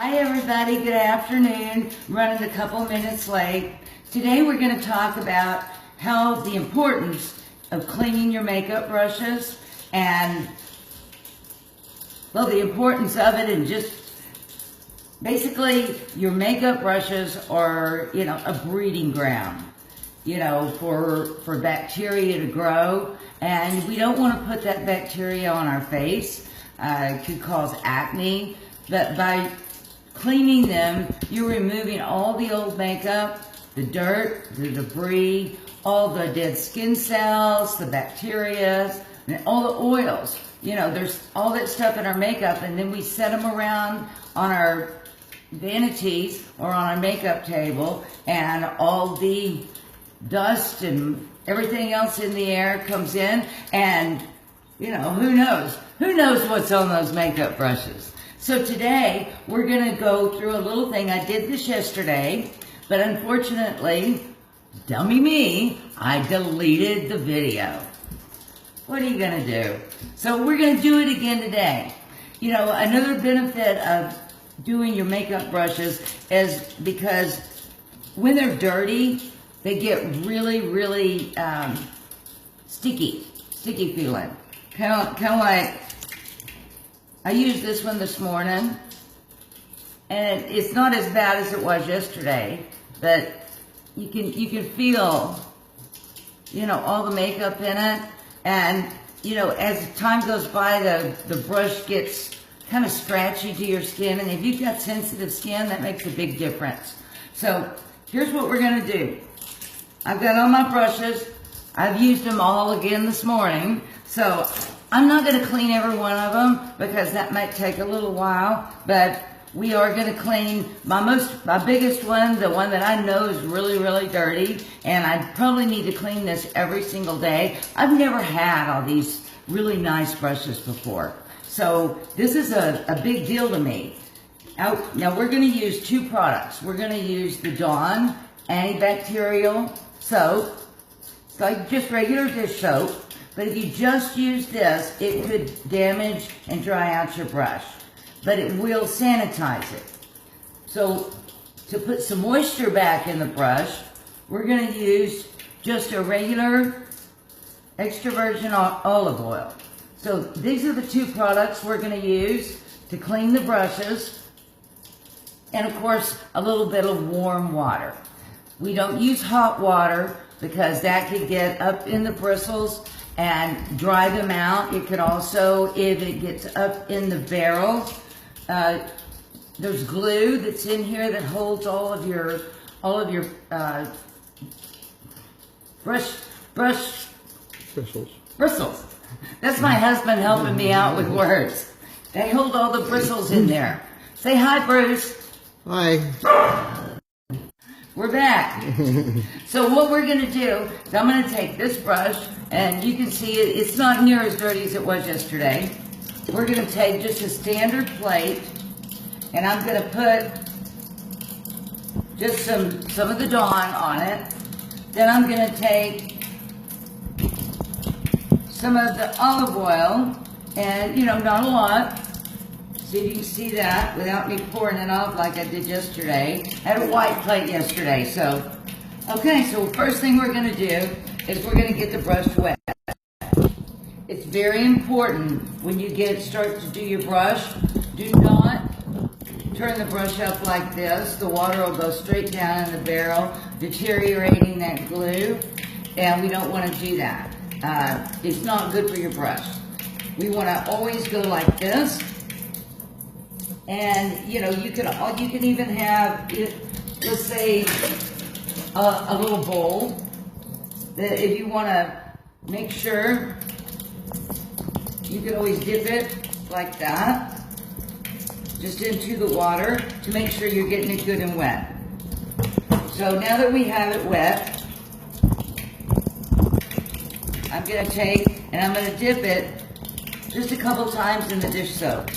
Hi everybody, good afternoon. Running a couple minutes late. Today we're going to talk about how the importance of cleaning your makeup brushes and, well, the importance of it, and just basically your makeup brushes are, a breeding ground, for bacteria to grow, and we don't want to put that bacteria on our face. It could cause acne, but by cleaning them, you're removing all the old makeup, the dirt, the debris, all the dead skin cells, the bacteria, and all the oils. There's all that stuff in our makeup, and then we set them around on our vanities or on our makeup table, and all the dust and everything else in the air comes in, and who knows what's on those makeup brushes. So today we're going to go through a little thing. I did this yesterday, but unfortunately, dummy me, I deleted the video. What are you going to do? So we're going to do it again today. Another benefit of doing your makeup brushes is because when they're dirty, they get really, really sticky feeling. Kind of like, I used this one this morning, and it's not as bad as it was yesterday, but you can feel, all the makeup in it, and, as time goes by, the brush gets kind of scratchy to your skin, and if you've got sensitive skin, that makes a big difference. So here's what we're going to do. I've got all my brushes. I've used them all again this morning, so I'm not going to clean every one of them because that might take a little while, but we are going to clean my biggest one, the one that I know is really, really dirty, and I probably need to clean this every single day. I've never had all these really nice brushes before, so this is a big deal to me. Now we're going to use two products. We're going to use the Dawn antibacterial soap. It's like just regular dish soap. But if you just use this, it could damage and dry out your brush. But it will sanitize it. So to put some moisture back in the brush, we're going to use just a regular extra virgin olive oil. So these are the two products we're going to use to clean the brushes. And of course, a little bit of warm water. We don't use hot water because that could get up in the bristles and dry them out. It could also, if it gets up in the barrel, there's glue that's in here that holds all of your bristles. That's my husband helping me out with words. They hold all the bristles in there. Say hi, Bruce. Hi. We're back. So what we're going to do is I'm going to take this brush, and you can see it's not near as dirty as it was yesterday. We're going to take just a standard plate, and I'm going to put just some of the Dawn on it. Then I'm going to take some of the olive oil, and not a lot. So you can see that without me pouring it off like I did yesterday. I had a white plate yesterday, so. Okay, so first thing we're gonna do is we're gonna get the brush wet. It's very important when you start to do your brush, do not turn the brush up like this. The water will go straight down in the barrel, deteriorating that glue, and we don't wanna do that. It's not good for your brush. We wanna always go like this. And you can even have, let's say, a little bowl that if you want to make sure, you can always dip it like that, just into the water to make sure you're getting it good and wet. So now that we have it wet, I'm going to take and I'm going to dip it just a couple times in the dish soap.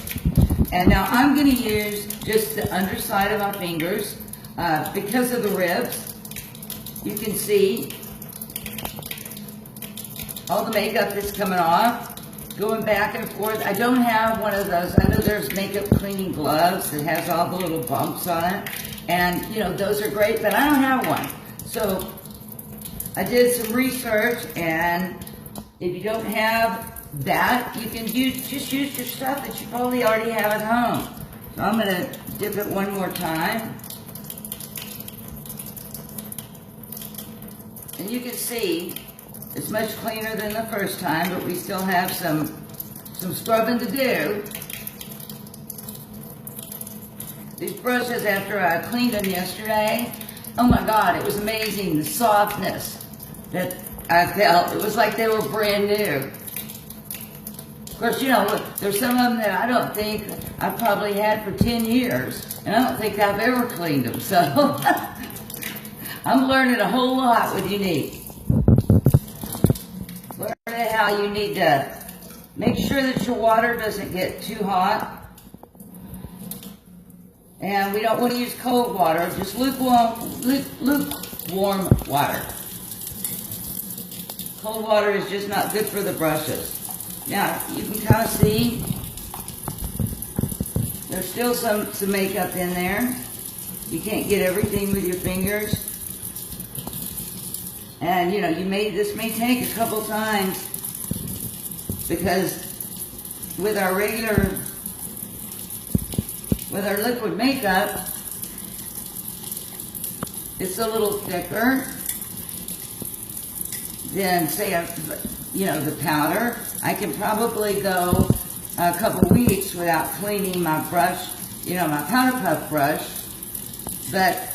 And now I'm going to use just the underside of my fingers because of the ribs. You can see all the makeup that's coming off. going back and forth. I don't have one of those. I know there's makeup cleaning gloves that has all the little bumps on it. And, you know, those are great, but I don't have one. So I did some research, and if you don't have that, you can just use your stuff that you probably already have at home. So I'm going to dip it one more time. And you can see it's much cleaner than the first time, but we still have some scrubbing to do. These brushes, after I cleaned them yesterday, oh my God, it was amazing, the softness that I felt. It was like they were brand new. Of course, you know, there's some of them that I don't think I've probably had for 10 years, and I don't think I've ever cleaned them, so I'm learning a whole lot with Younique. Learning how you need to make sure that your water doesn't get too hot. And we don't want to use cold water, just lukewarm water. Cold water is just not good for the brushes. Now, you can kind of see there's still some makeup in there. You can't get everything with your fingers. And, you know, this may take a couple times, because with our liquid makeup, it's a little thicker than, say, the powder. I can probably go a couple weeks without cleaning my brush, my powder puff brush, but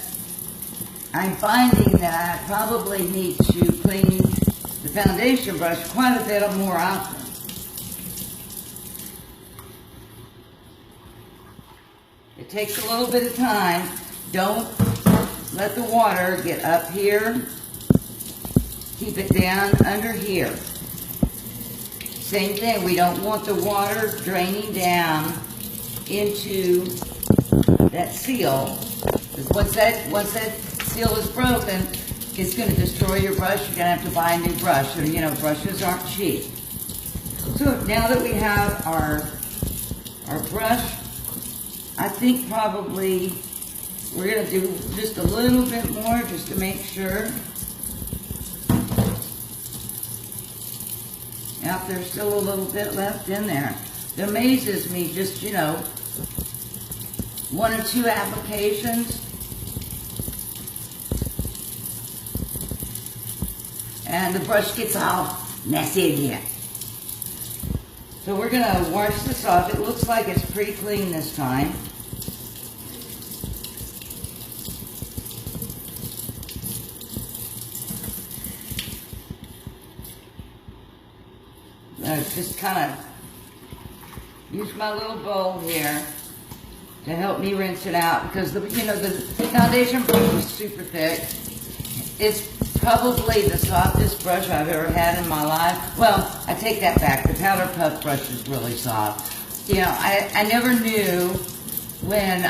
I'm finding that I probably need to clean the foundation brush quite a bit more often. It takes a little bit of time. Don't let the water get up here. Keep it down under here. Same thing, we don't want the water draining down into that seal. Because once that seal is broken, it's going to destroy your brush. You're going to have to buy a new brush. Or, brushes aren't cheap. So now that we have our brush, I think probably we're going to do just a little bit more just to make sure. Now, if there's still a little bit left in there. It amazes me just, 1 or 2 applications. And the brush gets all messy again. So we're going to wash this off. It looks like it's pretty clean this time. Just kind of use my little bowl here to help me rinse it out, because the foundation brush is super thick. It's probably the softest brush I've ever had in my life. Well, I take that back. The powder puff brush is really soft. I never knew when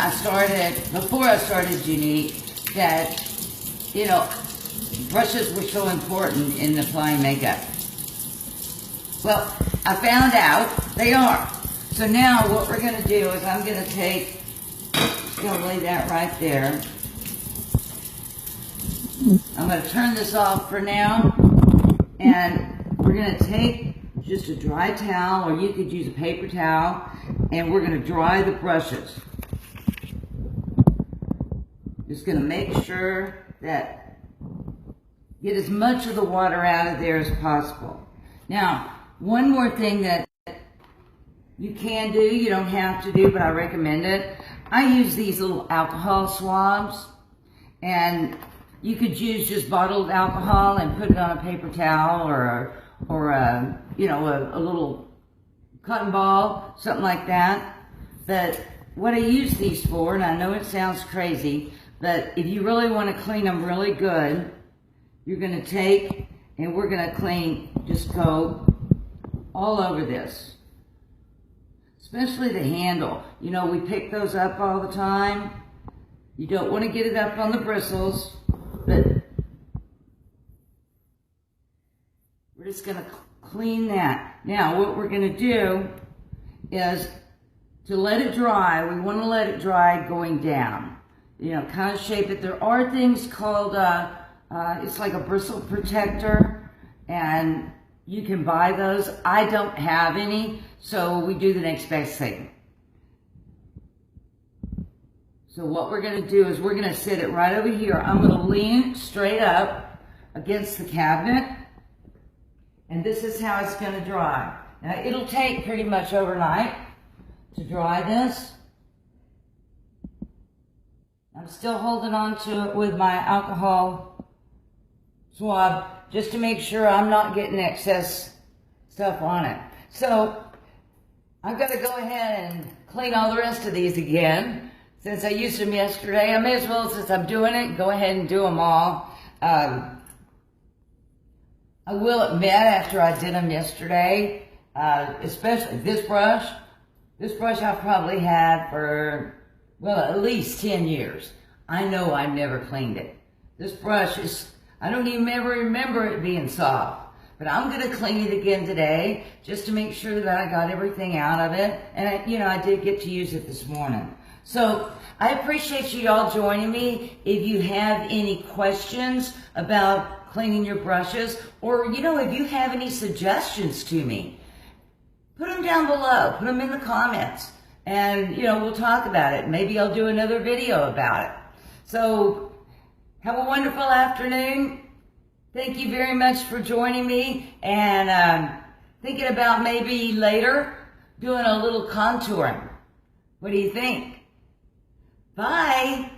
before I started Younique, that, brushes were so important in applying makeup. Well, I found out they are. So now what we're going to do is I'm going to lay that right there. I'm going to turn this off for now, and we're going to take just a dry towel, or you could use a paper towel, and we're going to dry the brushes. Just going to make sure that get as much of the water out of there as possible. Now, one more thing that you can do, you don't have to do, but I recommend it. I use these little alcohol swabs, and you could use just bottled alcohol and put it on a paper towel or a little cotton ball, something like that. But what I use these for, and I know it sounds crazy, but if you really want to clean them really good, you're going to take, and we're going to just go all over this. Especially the handle. We pick those up all the time. You don't want to get it up on the bristles, but we're just going to clean that. Now, what we're going to do is to let it dry. We want to let it dry going down. You know, kind of shape it. There are things called, it's like a bristle protector, and you can buy those. I don't have any, so we do the next best thing. So what we're going to do is we're going to sit it right over here. I'm going to lean straight up against the cabinet, and this is how it's going to dry. Now, it'll take pretty much overnight to dry this. I'm still holding on to it with my alcohol swab just to make sure I'm not getting excess stuff on it. So I've got to go ahead and clean all the rest of these again. Since I used them yesterday, I may as well, since I'm doing it, go ahead and do them all. I will admit, after I did them yesterday, especially this brush I've probably had for, well, at least 10 years. I know I've never cleaned it. This brush is, I don't even ever remember it being soft. But I'm going to clean it again today just to make sure that I got everything out of it. And, I did get to use it this morning. So I appreciate you all joining me. If you have any questions about cleaning your brushes, or, if you have any suggestions to me, put them down below. Put them in the comments. And, we'll talk about it. Maybe I'll do another video about it. So have a wonderful afternoon. Thank you very much for joining me, and thinking about maybe later doing a little contouring. What do you think? Bye.